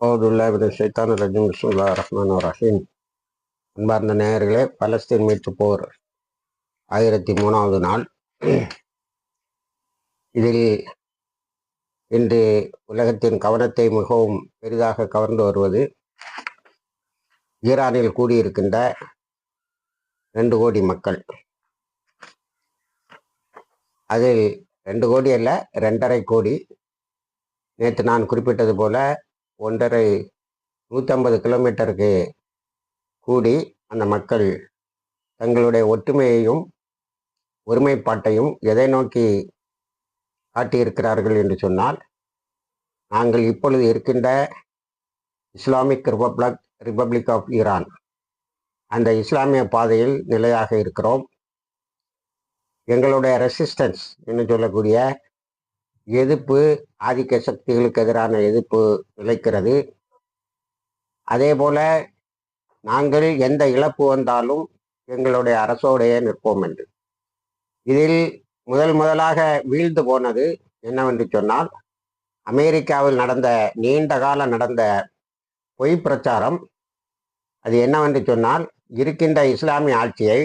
பிஸ்மில்லாஹிர்ரஹ்மானிர்ரஹீம். அன்பார்ந்த நேயர்களே, பலஸ்தீன் மீட்பு போர் 1003வது நாள். இதில் இன்று உலகத்தின் கவனத்தை மிகவும் பெரிதாக கவர்ந்து வருவது ஈரானில் கூடியிருக்கின்ற 2 கோடி மக்கள். அதில் 2 கோடி அல்ல, 2.5 கோடி. நேற்று நான் குறிப்பிட்டது போல 150 கிலோமீட்டருக்கு கூடி அந்த மக்கள் தங்களுடைய ஒற்றுமையையும் ஒருமைப்பாட்டையும் எதை நோக்கி காட்டியிருக்கிறார்கள் என்று சொன்னால், நாங்கள் இப்பொழுது இருக்கின்ற இஸ்லாமிக் ரிபப்ளிக் ஆஃப் ஈரான், அந்த இஸ்லாமிய பாதையில் நிலையாக இருக்கிறோம். எங்களுடைய ரெசிஸ்டன்ஸ் என்று சொல்லக்கூடிய எதிர்ப்பு, ஆதிக்க சக்திகளுக்கு எதிரான எதிர்ப்பு நிலைக்கிறது. அதே போல நாங்கள் எந்த இழப்பு வந்தாலும் எங்களுடைய அரசோடையே நிற்போம் என்று. இதில் முதலாக வீழ்ந்து போனது என்னவென்று சொன்னால், அமெரிக்காவில் நீண்ட காலம் நடந்த பொய் பிரச்சாரம். அது என்னவென்று சொன்னால், இருக்கின்ற இஸ்லாமிய ஆட்சியை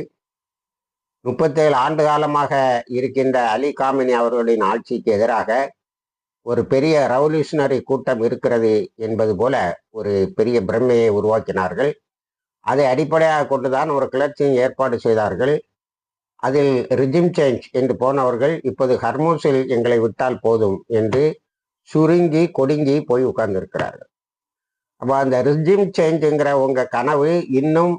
37 ஆண்டு காலமாக இருக்கின்ற அலி காமினி அவர்களின் ஆட்சிக்கு எதிராக ஒரு பெரிய ரெவல்யூஷனரி கூட்டம் இருக்கிறது என்பது போல ஒரு பெரிய பிரமையை உருவாக்கினார்கள். அதை அடிப்படையாக கொண்டுதான் ஒரு கிளர்ச்சியை ஏற்பாடு செய்தார்கள். அதில் ரிஜிம் சேஞ்ச் என்று போனவர்கள் இப்போது ஹர்மூஸில் எங்களை விட்டால் போதும் என்று சுருங்கி கொடுங்கி போய் உட்கார்ந்திருக்கிறார்கள். அப்போ அந்த ரிஜிம் சேஞ்சுங்கிற உங்க கனவு இன்னும்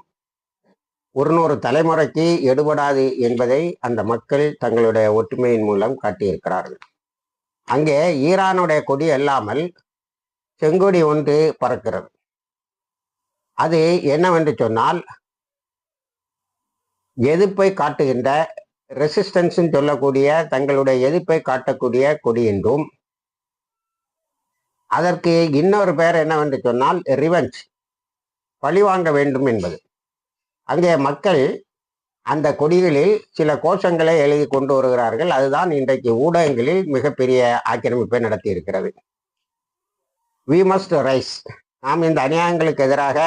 100 தலைமுறைக்கு எடுபடாது என்பதை அந்த மக்கள் தங்களுடைய ஒற்றுமையின் மூலம் காட்டியிருக்கிறார்கள். அங்கே ஈரானுடைய கொடி அல்லாமல் செங்கொடி ஒன்று பறக்கிறது. அது என்னவென்று சொன்னால், எதிர்ப்பை காட்டுகின்ற ரெசிஸ்டன்ஸ் சொல்லக்கூடிய தங்களுடைய எதிர்ப்பை காட்டக்கூடிய கொடி என்றும், அதற்கு இன்னொரு பெயர் என்னவென்று சொன்னால் ரிவெஞ்ச், பழிவாங்க வேண்டும் என்பது. அங்கே மக்கள் அந்த கொடிகளில் சில கோஷங்களை எழுதி கொண்டு வருகிறார்கள். அதுதான் இன்றைக்கு ஊடகங்களில் மிகப்பெரிய ஆக்கிரமிப்பை நடத்தி இருக்கிறது. வி மஸ்ட் ரைஸ், நாம் இந்த அநியாயங்களுக்கு எதிராக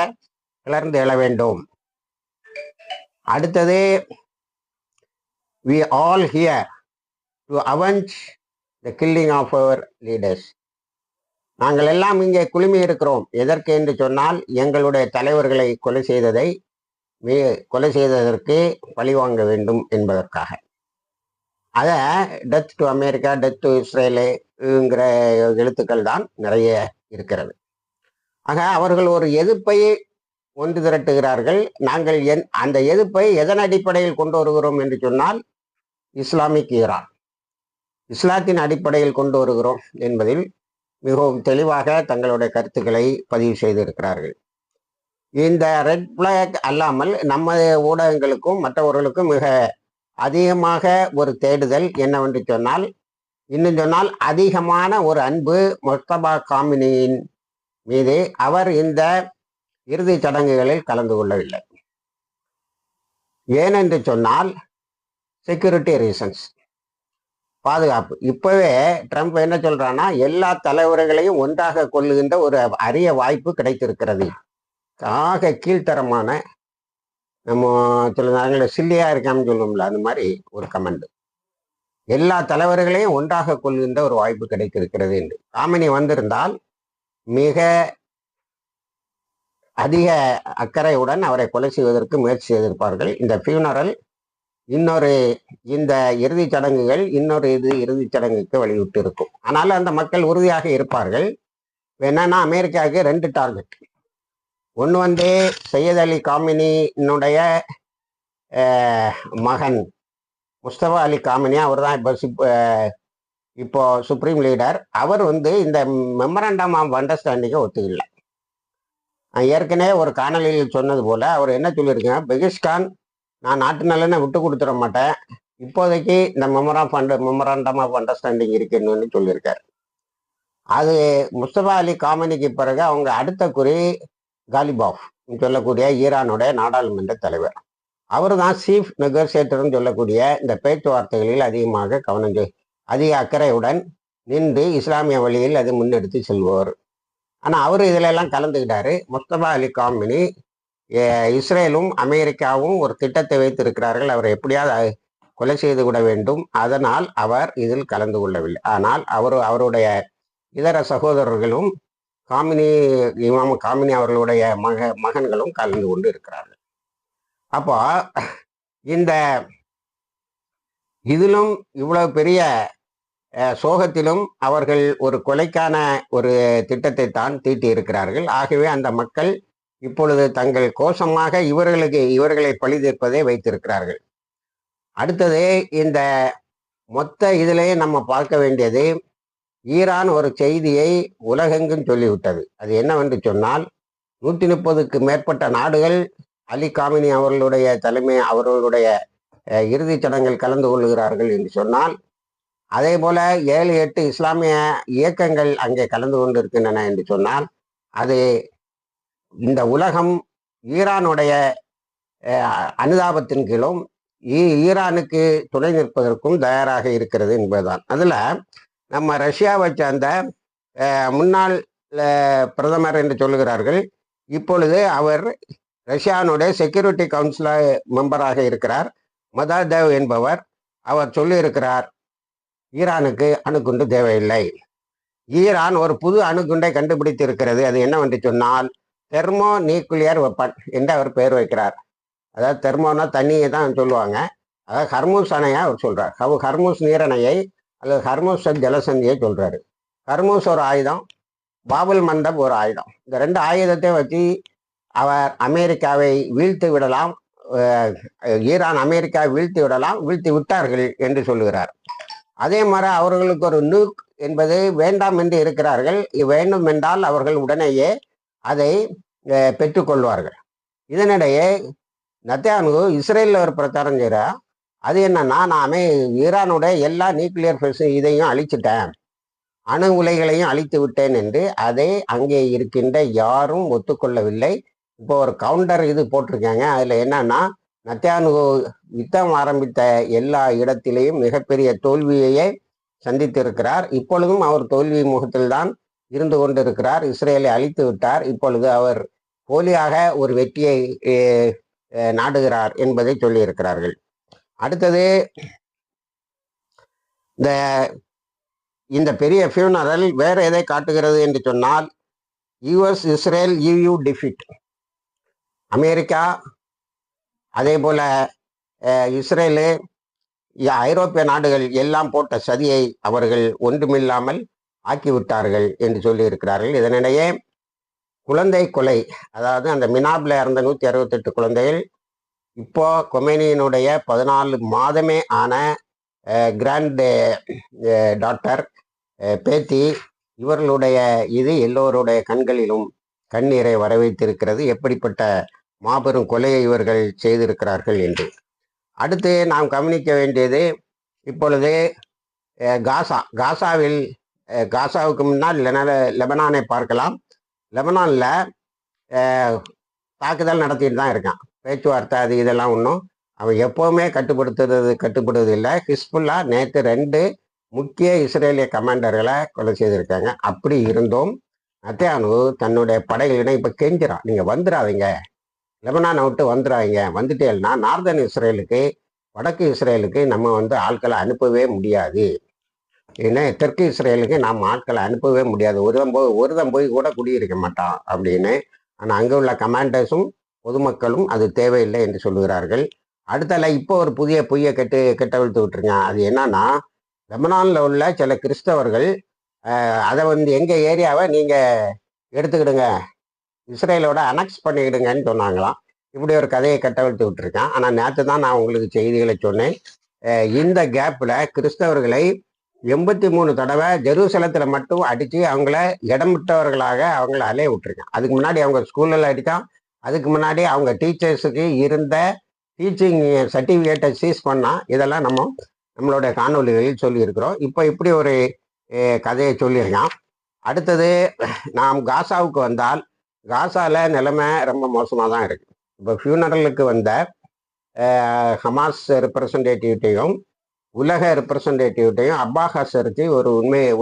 கிளர்ந்து எழ வேண்டும். அடுத்தது, we all here to avenge the killing of our leaders. நாங்கள் எல்லாம் இங்கே குழுமி இருக்கிறோம். எதற்கு என்று சொன்னால், எங்களுடைய தலைவர்களை கொலை செய்ததற்கு பழிவாங்க வேண்டும் என்பதற்காக. அதை death to America, death to இஸ்ரேலுங்கிற எழுத்துக்கள் தான் நிறைய இருக்கிறது. ஆக அவர்கள் ஒரு எதிர்ப்பை ஒன்று திரட்டுகிறார்கள். நாங்கள் அந்த எதிர்ப்பை எதன் அடிப்படையில் கொண்டு வருகிறோம் என்று சொன்னால், இஸ்லாமிக் ஈரான், இஸ்லாத்தின் அடிப்படையில் கொண்டு வருகிறோம் என்பதில் மிகவும் தெளிவாக தங்களுடைய கருத்துக்களை பதிவு செய்திருக்கிறார்கள். இந்த ரெட் பிளாக் அல்லாமல் நம்ம ஊடகங்களுக்கும் மற்றவர்களுக்கும் மிக அதிகமாக ஒரு தேடுதல் என்னவென்று சொன்னால், இன்னும் சொன்னால் அதிகமான ஒரு அன்பு முஸ்தபா காமினியின் மீது. அவர் இந்த இறுதி சடங்குகளில் கலந்து கொள்ளவில்லை. ஏனென்று சொன்னால் செக்யூரிட்டி ரீசன்ஸ், பாதுகாப்பு. இப்பவே ட்ரம்ப் என்ன சொல்றான்னா, எல்லா தலைவர்களையும் ஒன்றாக கொள்ளுகின்ற ஒரு அரிய வாய்ப்பு கிடைத்திருக்கிறது. ஆக கீழ்த்தரமான, நம்ம சில நேரங்களில் சில்லியா இருக்கான்னு சொல்லுவோம்ல, அந்த மாதிரி ஒரு கமெண்ட். எல்லா தலைவர்களையும் ஒன்றாக கொள்கின்ற ஒரு வாய்ப்பு கிடைத்திருக்கிறது என்று. காமினி வந்திருந்தால் மிக அதிக அக்கறையுடன் அவரை கொலை செய்வதற்கு முயற்சி செய்திருப்பார்கள். இந்த ஃபியூனரல் இந்த இறுதிச் சடங்குகள் இன்னொரு இறுதிச் சடங்குக்கு வழிவிட்டு இருக்கும். ஆனாலும் அந்த மக்கள் உறுதியாக இருப்பார்கள். என்னன்னா, அமெரிக்காவுக்கு 2 டார்கெட். ஒன்று சையத் அலி காமினியினுடைய மகன் முஸ்தபா அலி காமினி, அவர் தான் இப்போ சுப்ரீம் லீடர். அவர் இந்த மெமரண்டம் ஆஃப் அண்டர்ஸ்டாண்டிங்கை ஒத்துக்கல. நான் ஏற்கனவே ஒரு காணொலியில் சொன்னது போல அவர் என்ன சொல்லியிருக்கேன், பெகிஸ்தான் நான் நாட்டு நலனை விட்டு கொடுத்துட மாட்டேன், இப்போதைக்கு இந்த மெமரண்டம் ஆஃப் அண்டர்ஸ்டாண்டிங் இருக்குன்னு சொல்லியிருக்காரு. அது முஸ்தபா அலி காமினிக்கு பிறகு அவங்க அடுத்த குறி காலிபாஃப் சொல்லக்கூடிய ஈரானுடைய நாடாளுமன்ற தலைவர். அவர் தான் சீஃப் நெகோசியேட்டர்னு சொல்லக்கூடிய இந்த பேச்சுவார்த்தைகளில் அதிகமாக அதிக அக்கறையுடன் நின்று இஸ்லாமிய வழியில் அது முன்னெடுத்து செல்வார். ஆனால் அவர் இதில் எல்லாம் கலந்துக்கிட்டாரு. முஸ்தபா அலி காமினி, இஸ்ரேலும் அமெரிக்காவும் ஒரு திட்டத்தை வைத்திருக்கிறார்கள், அவரை எப்படியாவது கொலை செய்து விட வேண்டும். அதனால் அவர் இதில் கலந்து கொள்ளவில்லை. ஆனால் அவருடைய இதர சகோதரர்களும் காமினி, இமாம் காமினி அவர்களுடைய மகன்களும் கலந்து கொண்டு இருக்கிறார்கள். அப்போ இந்த இதிலும் இவ்வளவு பெரிய சோகத்திலும் அவர்கள் ஒரு கொலைக்கான ஒரு திட்டத்தை தான் தீட்டி இருக்கிறார்கள். ஆகவே அந்த மக்கள் இப்பொழுது தங்கள் கோஷமாக இவர்களை பழி தீர்ப்பதை வைத்திருக்கிறார்கள். அடுத்தது இந்த மொத்த இதிலேயே நம்ம பார்க்க வேண்டியது, ஈரான் ஒரு செய்தியை உலகெங்கும் சொல்லிவிட்டது. அது என்னவென்று சொன்னால், 130க்கு மேற்பட்ட நாடுகள் அலி காமினி அவர்களுடைய அவர்களுடைய இறுதிச் சடங்கில் கலந்து கொள்கிறார்கள் என்று சொன்னால், அதே போல 7-8 இஸ்லாமிய இயக்கங்கள் அங்கே கலந்து கொண்டிருக்கின்றன என்று சொன்னால், அது இந்த உலகம் ஈரானுடைய அனுதாபத்தின் கீழும் ஈரானுக்கு துணை நிற்பதற்கும் தயாராக இருக்கிறது என்பதுதான். அதில் நம்ம ரஷ்யாவை சேர்ந்த முன்னாள் பிரதமர் என்று சொல்லுகிறார்கள். இப்பொழுது அவர் ரஷ்யானுடைய செக்யூரிட்டி கவுன்சில் மெம்பராக இருக்கிறார், மதாதேவ் என்பவர். அவர் சொல்லியிருக்கிறார், ஈரானுக்கு அணுகுண்டு தேவையில்லை. ஈரான் ஒரு புது அணுகுண்டை கண்டுபிடித்து இருக்கிறது. அது என்னவென்று சொன்னால் தெர்மோ நியூக்ளியர் வெப்பன் என்று அவர் பெயர் வைக்கிறார். அதாவது தெர்மோனா தண்ணியை தான் சொல்லுவாங்க. அதாவது ஹர்மூஸ் அணையை அவர் சொல்றார். ஹர்மூஸ் நீரணையை அல்லது ஹர்மூஸ் ஜலசந்தியை சொல்றாரு. ஹர்மூஸ் ஒரு ஆயுதம், பாபுல் மண்டப் ஒரு ஆயுதம். இந்த 2 ஆயுதத்தை வச்சு அவர் அமெரிக்காவை வீழ்த்தி விடலாம், ஈரான் அமெரிக்காவை வீழ்த்தி விடலாம், வீழ்த்தி விட்டார்கள் என்று சொல்லுகிறார். அதே மாதிரி அவர்களுக்கு ஒரு நூக் என்பது வேண்டாம் என்று இருக்கிறார்கள். வேண்டும் என்றால் அவர்கள் உடனேயே அதை பெற்றுக்கொள்வார்கள். இதனிடையே நெத்தன்யாஹு இஸ்ரேலில் ஒரு பிரச்சாரம் செய்கிறார். அது என்னன்னா, நான் ஈரானுடைய எல்லா நியூக்ளியர் இதையும் அழிச்சிட்டேன், அணு உலைகளையும் அழித்து விட்டேன் என்று. அதை அங்கே இருக்கின்ற யாரும் ஒத்துக்கொள்ளவில்லை. இப்போ ஒரு கவுண்டர் இது போட்டிருக்காங்க. அதில் என்னன்னா, நெத்தன்யாஹு யுத்தம் ஆரம்பித்த எல்லா இடத்திலேயும் மிகப்பெரிய தோல்வியையே சந்தித்திருக்கிறார். இப்பொழுதும் அவர் தோல்வி முகத்தில்தான் இருந்து கொண்டிருக்கிறார். இஸ்ரேலை அழித்து விட்டார். இப்பொழுது அவர் போலியாக ஒரு வெற்றியை நாடுகிறார் என்பதை சொல்லியிருக்கிறார்கள். அடுத்தது, இந்த பெரிய ஃபியூனரல் வேற எதை காட்டுகிறது என்று சொன்னால், US Israel EU defeat. America அதே போல இஸ்ரேலு ஐரோப்பிய நாடுகள் எல்லாம் போட்ட சதியை அவர்கள் ஒன்றுமில்லாமல் ஆக்கிவிட்டார்கள் என்று சொல்லியிருக்கிறார்கள். இதனிடையே குழந்தை கொலை, அதாவது அந்த மினாப்ல இறந்த 168 குழந்தைகள் இப்போ கொமேனியினுடைய 14 மாதமே ஆன கிராண்ட் டாக்டர் பேத்தி, இவர்களுடைய இது எல்லோருடைய கண்களிலும் கண்ணீரை வரவைத்திருக்கிறது. எப்படிப்பட்ட மாபெரும் கொலையை இவர்கள் செய்திருக்கிறார்கள் என்று. அடுத்து நாம் கவனிக்க வேண்டியது, இப்பொழுது காசாவில் காசாவுக்கு முன்னால் லெபனானை பார்க்கலாம். லெபனானில் தாக்குதல் நடத்திட்டு தான் இருக்கான். பேச்சுவார்த்தை அது இதெல்லாம் ஒன்றும் அவன் எப்போவுமே கட்டுப்படுவது இல்லை. ஹிஸ்புல்லா நேற்று 2 முக்கிய இஸ்ரேலிய கமாண்டர்களை கொலை செய்திருக்காங்க. அப்படி இருந்தும் நெத்தன்யாஹு தன்னுடைய படைகளிடம் இப்போ கெஞ்சிறான், நீங்கள் வந்துடாதீங்க, லெபனானை விட்டு வந்துடாதீங்க, வந்துட்டேன்னா நார்தன் இஸ்ரேலுக்கு, வடக்கு இஸ்ரேலுக்கு நம்ம ஆட்களை அனுப்பவே முடியாது, ஏன்னா தெற்கு இஸ்ரேலுக்கு நாம் ஆட்களை அனுப்பவே முடியாது, ஒருதம் போய் கூட குடியிருக்க மாட்டான் அப்படின்னு. ஆனால் அங்கே உள்ள கமாண்டர்ஸும் பொதுமக்களும் அது தேவையில்லை என்று சொல்லுகிறார்கள். அடுத்தால இப்போ ஒரு புதிய பொய்யை கெட்டவிழ்த்து விட்டுருங்க. அது என்னன்னா, லெபனானில் உள்ள சில கிறிஸ்தவர்கள் அதை எங்கள் ஏரியாவை நீங்கள் எடுத்துக்கிடுங்க, இஸ்ரேலோட அனெக்ஸ் பண்ணிக்கிடுங்கன்னு சொன்னாங்களாம். இப்படி ஒரு கதையை கட்டவிழ்த்து விட்டுருக்கேன். ஆனால் நேற்று தான் நான் உங்களுக்கு செய்திகளை சொன்னேன். இந்த கேப்பில் கிறிஸ்தவர்களை 83 தடவை ஜெருசலத்தில் மட்டும் அடித்து அவங்கள இடமிட்டவர்களாக அவங்கள அலைய விட்டுருக்கேன். அதுக்கு முன்னாடி அவங்க ஸ்கூலில் அடித்தான். அதுக்கு முன்னாடி அவங்க டீச்சர்ஸுக்கு இருந்த டீச்சிங் சர்டிஃபிகேட்டை சீஸ் பண்ணால் இதெல்லாம் நம்மளுடைய காணொலிகளில் சொல்லியிருக்கிறோம். இப்போ இப்படி ஒரு கதையை சொல்லியிருக்கான். அடுத்தது நாம் காசாவுக்கு வந்தால், காசாவில் நிலைமை ரொம்ப மோசமாக தான் இருக்குது. இப்போ ஃபியூனரலுக்கு வந்த ஹமாஸ் ரெப்ரசன்டேட்டிவ்ட்டையும் உலக ரெப்ரசன்டேட்டிவ்ட்டையும் அப்பா ஹசருக்கு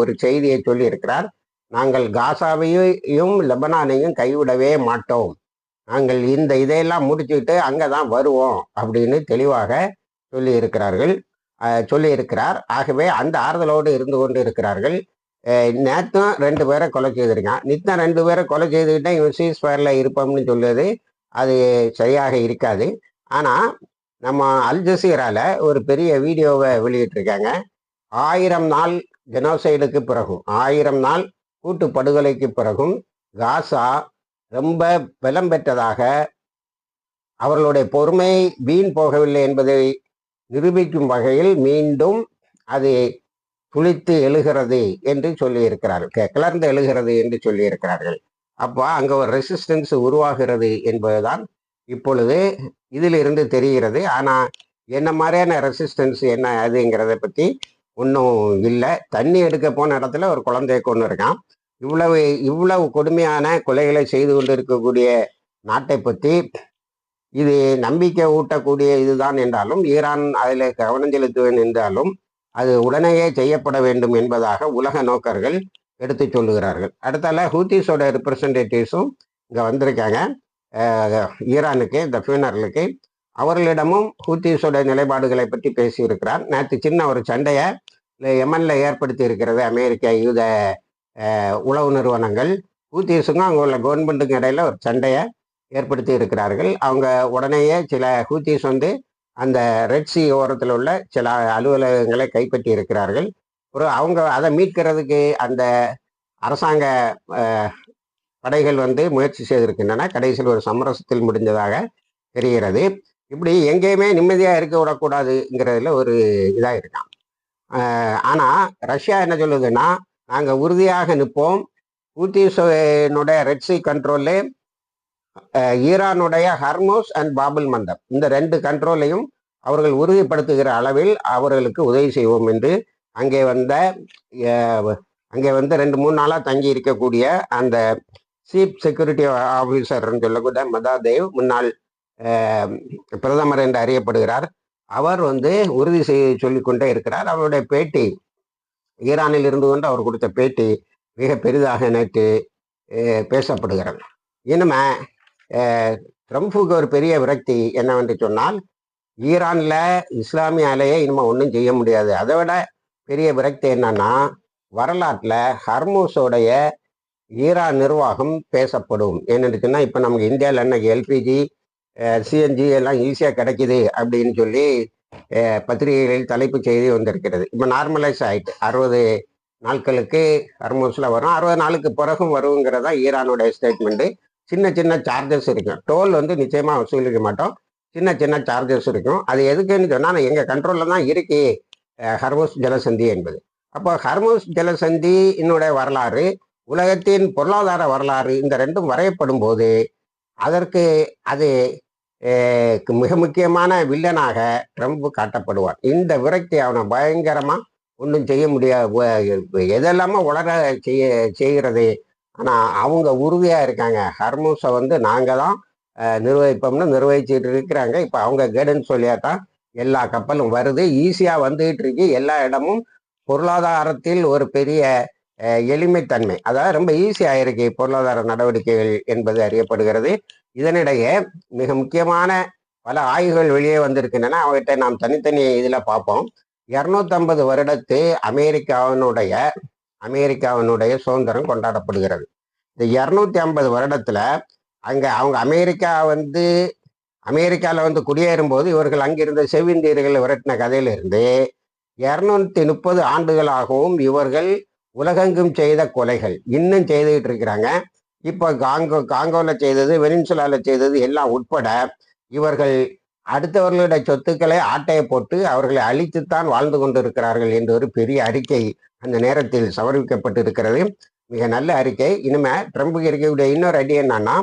ஒரு செய்தியை சொல்லியிருக்கிறார். நாங்கள் காசாவையும் லெபனானையும் கைவிடவே மாட்டோம், நாங்கள் இந்த இதையெல்லாம் முடிச்சுட்டு அங்கே தான் வருவோம் அப்படின்னு தெளிவாக சொல்லியிருக்கிறார். ஆகவே அந்த ஆறுதலோடு இருந்து கொண்டு இருக்கிறார்கள். நேற்றும் 2 பேரை கொலை செய்திருக்கான். நித்தம் 2 பேரை கொலை செய்துக்கிட்டே இவன் சீஸ்ஃபயரில் இருப்போம்னு சொல்லுவது அது சரியாக இருக்காது. ஆனால் நம்ம அல் ஜசீரால ஒரு பெரிய வீடியோவை வெளியிட்டிருக்காங்க. 1000 நாள் ஜெனோசைடுக்கு பிறகும், 1000 நாள் கூட்டு படுகொலைக்கு பிறகும் காசா ரொம்ப பலம் பெற்றதாக, அவர்களுடைய பொறுமை வீண் போகவில்லை என்பதை நிரூபிக்கும் வகையில் மீண்டும் அது துளித்து எழுகிறது என்று சொல்லியிருக்கிறார்கள், கிளர்ந்து எழுகிறது என்று சொல்லியிருக்கிறார்கள். அப்போ அங்கே ஒரு ரெசிஸ்டன்ஸ் உருவாகிறது என்பதுதான் இப்பொழுது இதிலிருந்து தெரிகிறது. ஆனால் என்ன மாதிரியான ரெசிஸ்டன்ஸ் என்ன அதுங்கிறத பற்றி ஒன்றும் இல்லை. தண்ணி எடுக்க போன இடத்துல ஒரு குழந்தைய கொண்டு இருக்கான். இவ்வளவு கொடுமையான கொலைகளை செய்து கொண்டு இருக்கக்கூடிய நாட்டை பற்றி இது நம்பிக்கை ஊட்டக்கூடிய இதுதான் என்றாலும், ஈரான் அதில் கவனம் செலுத்துவேன் என்றாலும் அது உடனேயே செய்யப்பட வேண்டும் என்பதாக உலக நோக்கர்கள் எடுத்து சொல்லுகிறார்கள். அடுத்தால ஹூத்திஸோட ரெப்ரசன்டேட்டிவ்ஸும் இங்கே வந்திருக்காங்க ஈரானுக்கு, இந்த ஃபியூனரலுக்கு. அவர்களிடமும் ஹூத்திஸோட நிலைப்பாடுகளை பற்றி பேசியிருக்கிறார். நேற்று சின்ன ஒரு சண்டையை யமனில் ஏற்படுத்தி இருக்கிறது அமெரிக்க யூத உளவு நிறுவனங்கள். ஹூத்திஸுக்கும் அங்கே உள்ள கவர்மெண்ட்டுக்கும் இடையில ஒரு சண்டையை ஏற்படுத்தி இருக்கிறார்கள். அவங்க உடனேயே சில ஹூத்திஸ் அந்த ரெட் சி ஓரத்தில் உள்ள சில அலுவலகங்களை கைப்பற்றி இருக்கிறார்கள். அவங்க அதை மீட்கிறதுக்கு அந்த அரசாங்க படைகள் முயற்சி செய்திருக்கின்றன. கடைசியில் ஒரு சமரசத்தில் முடிஞ்சதாக தெரிகிறது. இப்படி எங்கேயுமே நிம்மதியாக இருக்க விடக்கூடாதுங்கிறதுல ஒரு இதாக இருக்கான். ஆனால் ரஷ்யா என்ன சொல்லுதுன்னா, நாங்கள் உறுதியாக நிற்போம், ஹூத்திஸினுடைய ரெட் சி கண்ட்ரோலு, ஈரானுடைய ஹர்மோஸ் அண்ட் பாபுல் மந்தப், இந்த 2 கண்ட்ரோலையும் அவர்கள் உறுதிப்படுத்துகிற அளவில் அவர்களுக்கு உதவி செய்வோம் என்று அங்கே வந்த 2-3 நாளாக தங்கி இருக்கக்கூடிய அந்த சீஃப் செக்யூரிட்டி ஆஃபீஸர்னு சொல்லக்கூடிய மதாதேவ், முன்னாள் பிரதமர் என்று அறியப்படுகிறார். அவர் உறுதி சொல்லிக்கொண்டே இருக்கிறார். அவருடைய பேட்டி, ஈரானில் இருந்து கொண்டு அவர் கொடுத்த பேட்டி மிக பெரிதாக நேற்று பேசப்படுகிறது. இனிமே ட்ரம்புக்கு ஒரு பெரிய விரக்தி என்னவென்று சொன்னால், ஈரானில் இஸ்லாமிய அலையை இனிமேல் ஒன்றும் செய்ய முடியாது. அதை விட பெரிய விரக்தி என்னன்னா, வரலாற்றில் ஹர்மூஸோடைய ஈரான் நிர்வாகம் பேசப்படும். ஏன்னு சொன்னால், இப்போ நமக்கு இந்தியாவில் என்ன எல்பிஜி சிஎன்ஜி எல்லாம் ஈஸியாக கிடைக்குது அப்படின்னு சொல்லி பத்திரிகைகளில் தலைப்பு செய்தி வந்திருக்கிறது. இப்போ நார்மலைஸ் ஆகிட்டு 60 நாட்களுக்கு ஹர்மூஸில் வரும், 60 நாளுக்கு பிறகும் வருங்கிறதா ஈரானுடைய ஸ்டேட்மெண்ட்டு. சின்ன சின்ன சார்ஜஸ் இருக்கும், டோல் நிச்சயமாக வசூலிக்க மாட்டோம், சின்ன சார்ஜஸ் இருக்கும். அது எதுக்குன்னு சொன்னால், எங்கள் கண்ட்ரோலில் தான் இருக்கு ஹர்மூஸ் ஜலசந்தி என்பது. அப்போ ஹர்மூஸ் ஜலசந்தி என்னுடைய வரலாறு, உலகத்தின் பொருளாதார வரலாறு, இந்த 2ம் வரையப்படும் போது அதற்கு அது மிக முக்கியமான வில்லனாக ட்ரம்ப் காட்டப்படுவார். இந்த விரக்தி அவனை பயங்கரமாக ஒன்றும் செய்ய முடியாது, எதெல்லாம உலக செய்கிறது. ஆனால் அவங்க உறுதியாக இருக்காங்க, ஹர்மூஸை நாங்கள் தான் நிர்வகிப்போம்னு நிர்வகிச்சுட்டு இருக்கிறாங்க. இப்போ அவங்க கைடன்ஸ் சொல்லியா தான் எல்லா கப்பலும் வருது, ஈஸியாக வந்துகிட்டு இருக்கு. எல்லா இடமும் பொருளாதாரத்தில் ஒரு பெரிய எளிமைத்தன்மை, அதாவது ரொம்ப ஈஸியாக இருக்கு பொருளாதார நடவடிக்கைகள் என்பது அறியப்படுகிறது. இதனிடையே மிக முக்கியமான பல ஆய்வுகள் வெளியே வந்திருக்கின்றன. அவற்றை நாம் தனித்தனி இதில் பார்ப்போம். 250 வருடத்து அமெரிக்காவினுடைய சுதந்திரம் கொண்டாடப்படுகிறது. இந்த 250 வருடத்துல அவங்க அமெரிக்காவில் குடியேறும் போது இவர்கள் அங்கிருந்த செவ்விந்தியர்கள் விரட்டின கதையிலிருந்து 230 ஆண்டுகளாகவும் இவர்கள் உலகெங்கும் செய்த கொலைகள் இன்னும் செய்துகிட்டு இருக்கிறாங்க. இப்போ காங்கோவில் செய்தது, வெனின்சுலாவில் செய்தது எல்லாம் உட்பட இவர்கள் அடுத்தவர்களுடைய சொத்துக்களை ஆட்டையை போட்டு அவர்களை அழித்துத்தான் வாழ்ந்து கொண்டிருக்கிறார்கள் என்ற ஒரு பெரிய அறிக்கை அந்த நேரத்தில் சமர்ப்பிக்கப்பட்டிருக்கிறது. மிக நல்ல அறிக்கை. இனிமே ட்ரம்புக்கு இருக்கக்கூடிய இன்னொரு அடி என்னன்னா,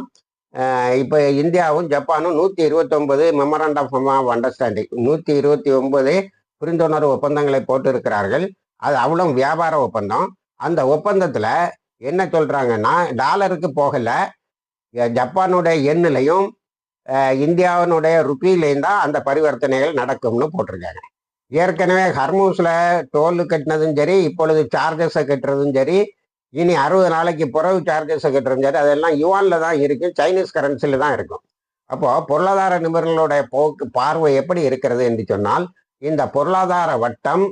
இப்போ இந்தியாவும் ஜப்பானும் 129 மெமரண்டம் ஆஃப் அண்டர்ஸ்டாண்டிங், 129 புரிந்துணர்வு ஒப்பந்தங்களை போட்டு இருக்கிறார்கள். அது அவ்வளவு வியாபார ஒப்பந்தம். அந்த ஒப்பந்தத்தில் என்ன சொல்றாங்கன்னா, டாலருக்கு போகல, ஜப்பானுடைய எண்ணிலையும் இந்தியாவினுடைய ருப்பிலையும் தான் அந்த பரிவர்த்தனைகள் நடக்கும்னு போட்டிருக்காங்க. ஏற்கனவே ஹர்மூஸில் டோல் கட்டினதும் சரி, இப்பொழுது சார்ஜஸை கட்டுறதும் சரி, இனி 60 நாளைக்கு பிறகு சார்ஜஸ் கட்டுறது அதெல்லாம் யுவான்ல தான் இருக்கு, சைனீஸ் கரன்சில தான் இருக்கும். அப்போ பொருளாதார நிபுணர்களுடைய போக்கு பார்வை எப்படி இருக்கிறது என்று சொன்னால், இந்த பொருளாதார வட்டம்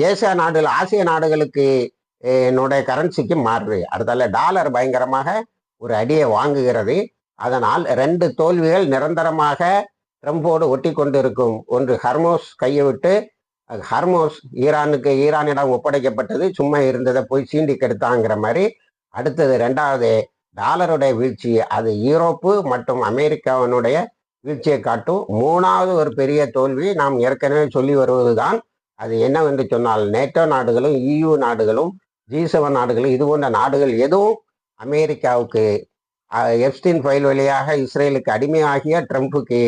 ஏசியா நாடுகள் ஆசிய நாடுகளுக்கு என்னுடைய கரன்சிக்கு மாறுது. அடுத்தால டாலர் பயங்கரமாக ஒரு அடியை வாங்குகிறது. அதனால் 2 தோல்விகள் நிரந்தரமாக ட்ரம்போடு ஒட்டி கொண்டு இருக்கும். ஒன்று ஹர்மோஸ் கையை விட்டு, ஹர்மோஸ் ஈரானிடம் ஒப்படைக்கப்பட்டது, சும்மா இருந்ததை போய் சீண்டி கெடுத்தாங்கிற மாதிரி. அடுத்தது 2வது டாலருடைய வீழ்ச்சி, அது யூரோப்பு மற்றும் அமெரிக்காவினுடைய வீழ்ச்சியை காட்டும். 3வது ஒரு பெரிய தோல்வி நாம் ஏற்கனவே சொல்லி வருவதுதான். அது என்னவென்று சொன்னால், நேட்டோ நாடுகளும் EU நாடுகளும் G7 நாடுகளும் இது போன்ற நாடுகள் எதுவும் அமெரிக்காவுக்கு எப்ஸ்டீன் ஃபைல் வழியாக இஸ்ரேலுக்கு அடிமையாகிய ட்ரம்புக்கு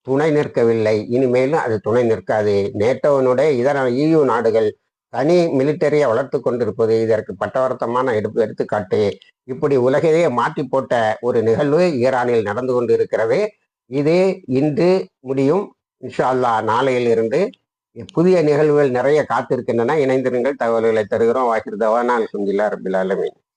துணை நிற்கவில்லை. இனிமேலும் அது துணை நிற்காது. நேட்டோவினுடைய இதர EU நாடுகள் தனி மிலிட்டரியை வளர்த்து கொண்டிருப்பது இதற்கு பட்டவர்த்தமான எடுத்துக்காட்டு. இப்படி உலகையே மாற்றி போட்ட ஒரு நிகழ்வு ஈரானில் நடந்து கொண்டு இருக்கிறது. இது இன்று முடியும். இன்ஷா அல்லாஹ் நாளையில் இருந்து புதிய நிகழ்வுகள் நிறைய காத்திருக்கின்றன. இணைந்திருங்கள், தகவல்களை தருகிறோம். வாகிர் தவானா அல்ஹம்துலில்லாஹி ரப்பில் ஆலமீன்.